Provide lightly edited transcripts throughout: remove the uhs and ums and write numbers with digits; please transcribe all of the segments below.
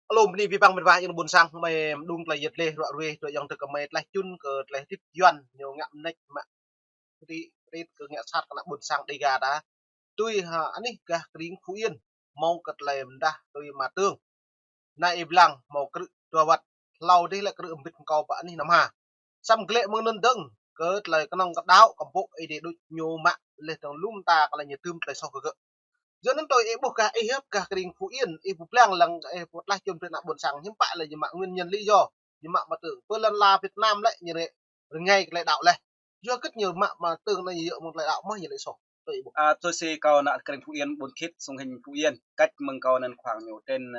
lùm đi vi bang bên vai những buồn sang mày đun lại giật lê rồi dòng từ cầm mày lại chun cờ lại tiếp doan nhiều ngậm nách mà đi cứ ngẹ sát cái buồn sang đi gà đã tôi ha anh ấy gà kính phú yên mau cật lèm đa tôi mà tương nay im lặng mau cứ tua vật lau đi lại cứ ẩm bít câu bạn đi nằm hà xăm lệ mương đơn đừng cớ lại cái nòng cái đáo cầm bộ ấy để đôi nhiều mạng lên thằng lum ta cái là nhiệt tươm lại sau cái giờ nên tôi buộc cả hiếp cả cái đình phú yên phục lang lần một lai chôm trên nặng buồn sáng hiếm bại là gì mạng nguyên nhân lý do nhưng mà tưởng tôi lần là Việt Nam lại như vậy rồi ngay lại đạo này chưa rất nhiều mạng mà tưởng là nhiều một lại đạo mới như lại sổ tôi sẽ câu nợ kênh Phú Yên bốn khít xung hình Phú Yên cách mừng câu nên khoảng nhiều trên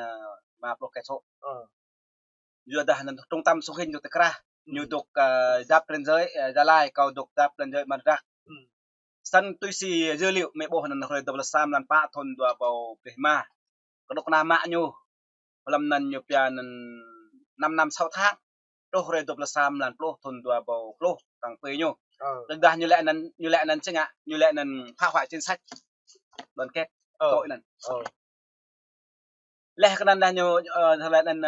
mà block cái số giờ đã nên trung tâm xung hình được ra nhiều tục giáp lên giới Gia Lai câu tục giáp lên giới mặt ra sân tôi sẽ dữ liệu mấy bộ hình rồi double sam lan pa thôn đua bầu ma có độc nam mã nhu làm nên nhiều tiền 5 năm 6 tháng đôi rồi double sam lan plo thôn đua bầu plo tăng phí nhu đừng đa như lẽ nên chứ ngạ như lẽ nên phá hoại trên sách đoàn kết tội này lẽ cáiนั้นnhiều lẽ nên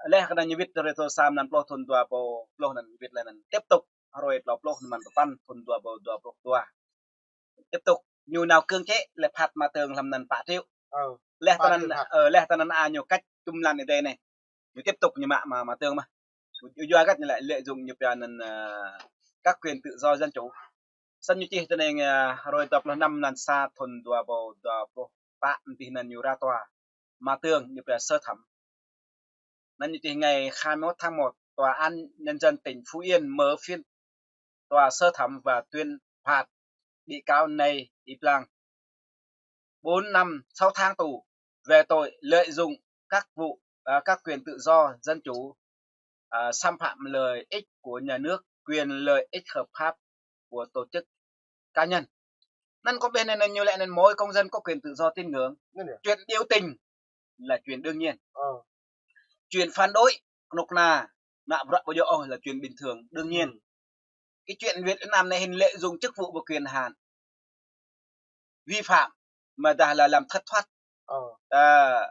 lẽ cáiนั้นnhư viết rồi tôi sam lan plo thôn đua bầu plo nên viết là nên tiếp tục rồi plo mình pan thôn đua bầu đua đua tiếp tục nhiều nào cương chế là phạt mà tường làm nền phạt triệu lẽ ta nên nhiều cách chung làm ở đây này nhiều tiếp tục như mà tường mà do cách lại lợi dụng như là nên các quyền tự do dân chủ sân như chi cho nên rồi tập là 5 lần xa thuần đùa bầu đùa bạn thì nên nhiều ra tòa mà tường như là sơ thẩm nên như thì ngày 21 tháng 1 tòa án nhân dân tỉnh Phú Yên mở phiên tòa sơ thẩm và tuyên phạt bị cáo này im lặng 4 năm 6 tháng tù về tội lợi dụng các quyền tự do dân chủ xâm phạm lợi ích của nhà nước, quyền lợi ích hợp pháp của tổ chức cá nhân. Nên có bên này như lẽ nên mỗi công dân có quyền tự do tín ngưỡng. Chuyện yêu tình là chuyện đương nhiên. Chuyện phản đối nục là chuyện bình thường đương nhiên. Cái chuyện Việt Nam này hình lợi dụng chức vụ và quyền hạn vi phạm mà là làm thất thoát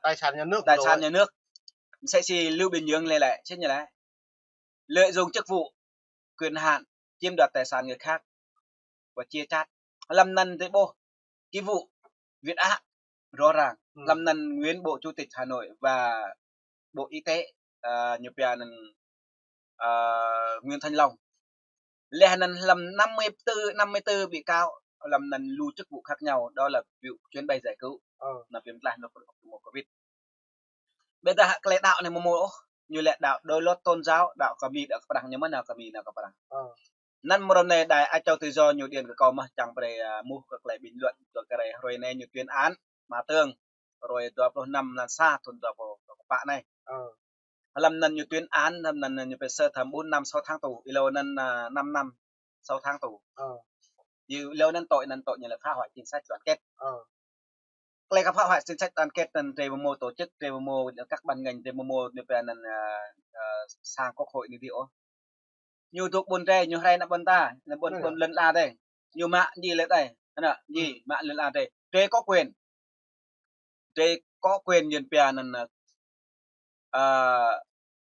tài sản nhà nước sẽ chỉ lưu bình nhưỡng lại chết như này lợi dụng chức vụ quyền hạn chiếm đoạt tài sản người khác và chia chác làm nần thế bộ cái vụ Việt Á rõ ràng làm nần nguyên bộ chủ tịch Hà Nội và bộ y tế nhập viện Nguyễn Thanh Long lẽ nần làm 54 bị cáo làm nần lưu chức vụ khác nhau đó là vụ chuyến bay giải cứu là việc làm một Covid bây giờ cái đạo này một như lẽ đạo đôi lót tôn giáo đạo cà mi đạo Phật nhưng mà nào cà mi nào Phật nên một này đại ai cho tự do nhiều điện của cầu mà chẳng phải mua các lại bình luận rồi cái này rồi này nhiều tuyên án mà tương rồi tòa 5 là xa thuần tòa của bạn này làm lần nhiều tuyên án làm lần nhiều phải sơ thẩm 4 năm 6 tháng tù lâu nên 5 năm 6 tháng tù nhiều lâu nên tội như là phá hoại chính sách đoàn kết lại các phá hoại chính sách đoàn kết nên tề mô tổ chức tề mô các ban ngành tề mô như vậy nên sang quốc hội như điều nhiều thuộc buồn tre nhiều hay là buồn ta là buồn lần là đây nhiều mạng gì lại đây gì mạng lần là đây tre có quyền nhìn bè là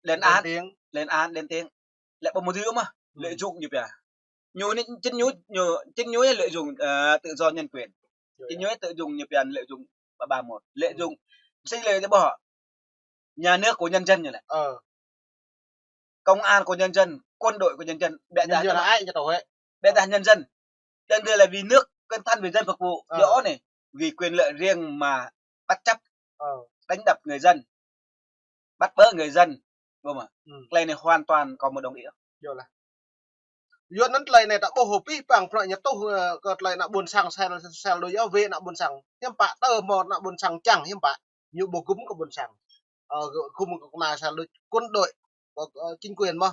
lên án lên tiếng lại một thứ mà lợi dụng như bè nhiều chính nhúi lợi dụng tự do nhân quyền chính nhúi tự dùng như bè lợi dụng bà một lợi dụng sinh lời để bỏ nhà nước của nhân dân như này công an của nhân dân quân đội của nhân dân bệ đá nhân dân đơn là vì nước cân thân vì dân phục vụ rõ này vì quyền lợi riêng mà bắt chấp đánh đập người dân bắt bớ người dân đúng không ạ này hoàn toàn có một đồng nghĩa giờ nắn lại này đã bố hộp ý bằng loại nhập tàu gợt lại là buồn sang xe đối giáo về là buồn sang hiếm bạ tờ một là buồn sang chẳng hiếm bạ như bố cúm của buồn sang cùng là xe quân đội có chính quyền mà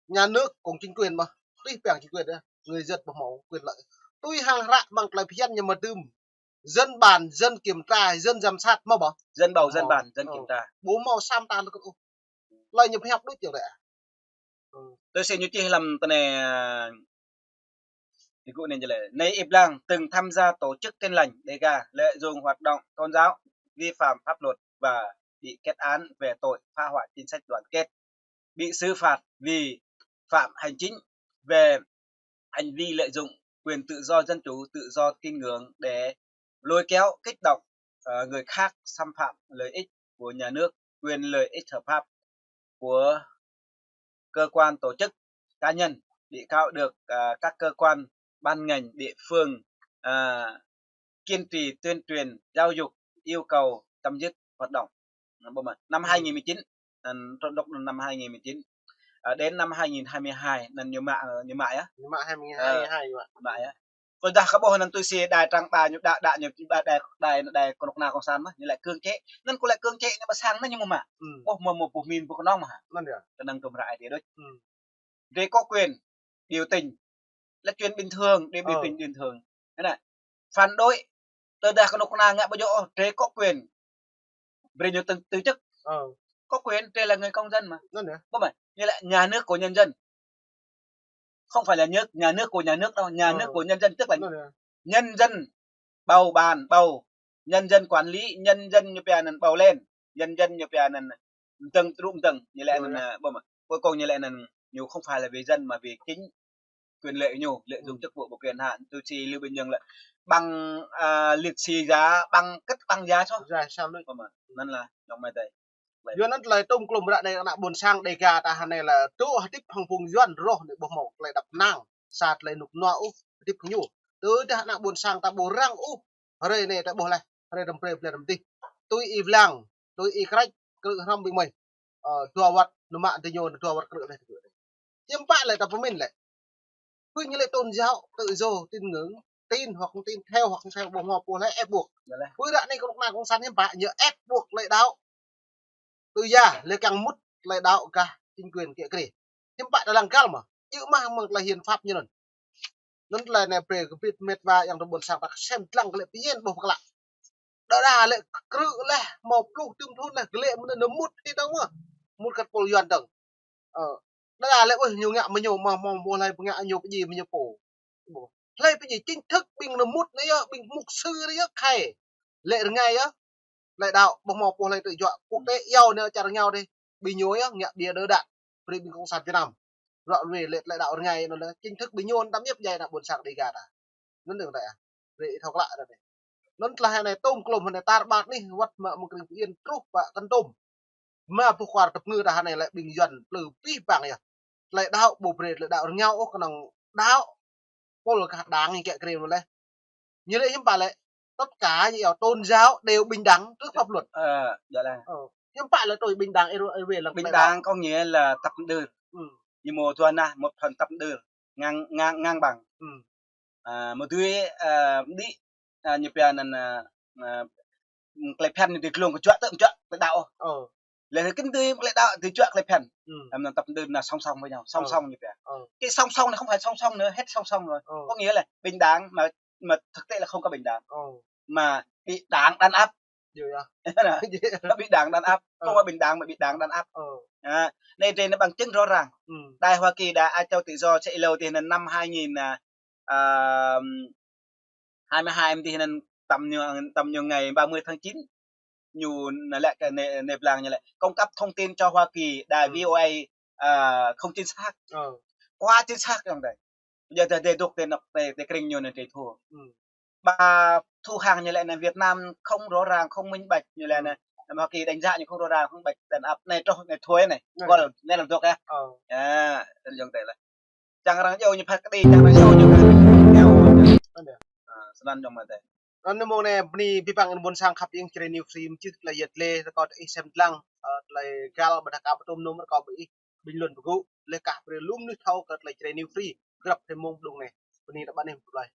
nhà nước cùng chính quyền mà tuy bằng chính quyền đó người dân bảo mẫu quyền lợi tôi hàng rạ bằng lại phiên nhưng mà tùm dân bàn dân kiểm tra dân giám sát mà bảo dân bầu dân bàn dân kiểm tra bố màu sam tan lại nhập hẹp đối tiểu lệ tôi xin như chi làm tên này thì cụ nên là nay im lặng từng tham gia tổ chức Tin lành để lợi dụng hoạt động tôn giáo vi phạm pháp luật và bị kết án về tội phá hoại chính sách đoàn kết, bị xử phạt vì phạm hành chính về hành vi lợi dụng quyền tự do dân chủ, tự do tín ngưỡng để lôi kéo, kích động người khác, xâm phạm lợi ích của nhà nước, quyền lợi ích hợp pháp của cơ quan tổ chức cá nhân. Bị cáo được các cơ quan ban ngành địa phương kiên trì tuyên truyền giáo dục yêu cầu chấm dứt hoạt động. Năm 2019 năm 2019 đến năm 2022 nên nhiều mạng á Nhưng mà 2022 mạng á tôi đã có bộ nên tôi xì đài trang bài nhiều đại nhiều đài con nào con san như lại cương chế nên có lại cương chế nhưng mà sang nó nhưng mà một mình của nó mà nên được cho nên tụm lại thì đấy để có quyền biểu tình là chuyện bình thường để biểu tình bình thường thế này phản đối tôi đã có nào ngã bây giờ để có quyền về nhiều từ chức có quyền đây là người công dân mà không phải như lại nhà nước của nhân dân, không phải là nhà nước của nhà nước đâu, nhà nước của nhân dân tức là nhân dân bầu bàn bầu, nhân dân quản lý, nhân dân như bây giờ bầu lên, nhân dân như bây giờ từng như lại là cuối cùng như lại là nhiều không phải là vì dân mà vì chính quyền lợi nhiều lợi dụng chức vụ của quyền hạn tôi chỉ lưu bình nhưỡng lại bằng liệt xì giá bằng cất bằng giá cho sao đấy nên là trong mai đây Yuanนั้นเลยตุ้มกลุ่มระในขณะบนสร้างเดกาตาฮันในละตัวทิพย์พังพงย้อนรอในบ่หมกเลยดับนางศาสตร์เลยหนุกนัวอุทิพย์อยู่ตัวที่ขณะบนสร้างตาโบรังอุเรยเนี่ยตาโบเลยเรยดำเปรย์เปลี่ยนดำตีตัวอีบลังตัวอีใครกระทำบิ่งใหม่ตัววัดนุมาติโยนตัววัดกระเลยยังปะเลยแต่ผมไม่เลยเพื่อnhưเลยtôn giáo tự do tin ngưỡng tin hoặc không tin theo hoặc không theo bộ họp của lại ép buộc với đoạn này có lúc nào cũng sẵn nhưng bạn nhớ ép buộc lại đạo từ gia lấy càng mút lại đạo cả chính quyền kia kì nhưng bạn đã làm cao mà chữ mà là hiến pháp như này nó là này về cái việc mệt và yang buồn sang ta xem lăng cái lệ tiên bộc lại đó là lệ cự lệ một lúc tương thôn là cái lệ nó mút đi đâu mà mút cái bồi hoàn tầng đó là lệ ôi nhiều ngạ mà nhiều mà mua này ngạ nhiều cái gì mà nhiều cổ lấy cái gì chính thức bình là mút đấy á bình mục sư đấy á khay lệ ngày á lại đạo bông mọc của lại tự chọn quốc tế yêu nữa chặt nhau đi bị nhối á nhạ bia đỡ đạn vì mình cộng sản Việt Nam rõ về lại đạo ngày nó là chính thức bị nhôn đắm nhấp dày là buồn sạc đầy gạt nó được này về thọc lại rồi này nó là hai này tôm clom này ta bạc đi vật mà một cái yên trúc và cân tôm mà phục hoạt tập ngư là hai này lại bình dần từ pi bảng này lại đạo bộ về lại đạo nhau có năng đạo có là đáng như kẹt kêu đây như vậy nhưng bà lại tất cả nhiều tôn giáo đều bình đẳng trước pháp luật. Dạ là. Nhưng phải là tôi bình đẳng về là bình đẳng có nghĩa là tập đường. Như một tuần một phần tập đường ngang bằng. Một thứ đi như bây giờ là cái pen thì luôn có chuyện tượng chuyện cái đạo. Lấy cái thứ lại đạo thì chuyện cái pen. Làm tập đường là song song với nhau, song song như vậy. Cái song song này không phải song song nữa, hết song song rồi. Có nghĩa là bình đẳng mà thực tế là không có bình đẳng mà bị đảng đàn áp nó bị đảng đàn áp không phải bình đẳng mà bị đảng đàn áp đây trên nó bằng chứng rõ ràng Đài Hoa Kỳ đã cho tự do chạy lâu thì năm 2022 thì nên tầm nhiều ngày 30 tháng 9 nhiều lại cái nệp làng như lại cung cấp thông tin cho Hoa Kỳ đài VOA không chính xác quá chính xác trong đây giờ để đục để kinh nhiều này để thua bà thu hàng như lại là Việt Nam không rõ ràng không minh bạch như là này Hoa Kỳ đánh giá nhưng không rõ ràng không bạch đàn áp này cho này thuế này gọi là nên làm được á giống thế là chẳng rằng yêu như phát đi chẳng rằng yêu như theo sẵn trong mà thế anh mô này b니 bipang buồn sang khắp những cái new film chứ là giật lê có xem lăng lại gal mà đặc biệt tôm nôm có bị bình luận của lấy cả về lúm nước thau cái là new free gặp thêm mông đúng này bni đã bắt em lại